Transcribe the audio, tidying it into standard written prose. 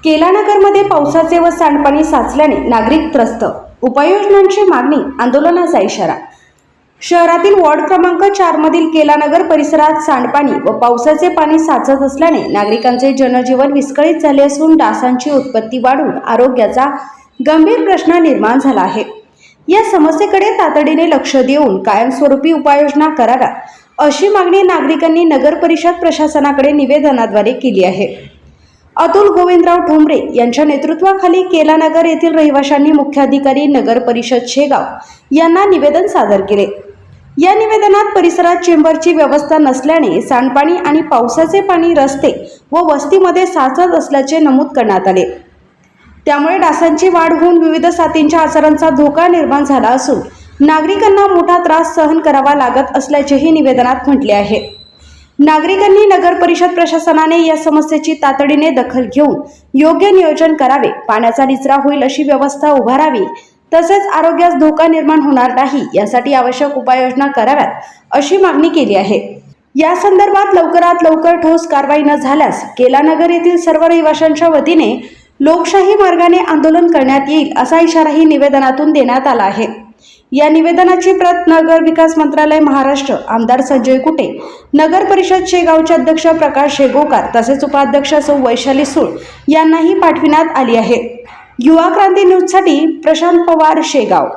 केलानगरमध्ये पावसाचे व सांडपाणी साचल्याने नागरिक त्रस्त, उपाययोजनांची मागणी, आंदोलनाचा इशारा। शहरातील वॉर्ड क्रमांक 4 मधील केलानगर परिसरात सांडपाणी व पावसाचे पाणी साचत असल्याने नागरिकांचे जनजीवन विस्कळीत झाले असून डासांची उत्पत्ती वाढून आरोग्याचा गंभीर प्रश्न निर्माण झाला आहे। या समस्येकडे तातडीने लक्ष देऊन कायमस्वरूपी उपाययोजना कराव्यात, अशी मागणी नागरिकांनी नगर परिषद प्रशासनाकडे निवेदनाद्वारे केली आहे। अतुल गोविंदराव ठोंबरे यांच्या नेतृत्वाखाली केलानगर येथील रहिवाशांनी मुख्याधिकारी नगर परिषद शेगाव यांना निवेदन सादर केले। या निवेदनात परिसरात चेंबरची व्यवस्था नसल्याने सांडपाणी आणि पावसाचे पाणी रस्ते व वस्तीमध्ये साचत असल्याचे नमूद करण्यात आले। त्यामुळे डासांची वाढ होऊन विविध साथींच्या आजारांचा धोका निर्माण झाला असून नागरिकांना मोठा त्रास सहन करावा लागत असल्याचेही निवेदनात म्हटले आहे। नागरिकांनी नगर परिषद प्रशासनाने या समस्येची तातडीने दखल घेऊन योग्य नियोजन करावे, पाण्याचा निचरा होईल अशी व्यवस्था उभारावी, तसेच आरोग्यास धोका निर्माण होणार नाही यासाठी आवश्यक उपाययोजना कराव्यात, अशी मागणी केली आहे। या संदर्भात लवकरात लवकर ठोस कारवाई न झाल्यास केलानगर येथील सर्व रहिवाशांच्या वतीने लोकशाही मार्गाने आंदोलन करण्यात येईल, असा इशाराही निवेदनातून देण्यात आला आहे। या निवेदनाची प्रत नगर विकास मंत्रालय महाराष्ट्र, आमदार संजय कुटे, नगर परिषद शेगावचे अध्यक्ष प्रकाश शेगोकार तसेच उपाध्यक्ष सौ वैशाली सूळ यांनाही पाठविण्यात आली आहे। युवा क्रांती न्यूजसाठी प्रशांत पवार, शेगाव।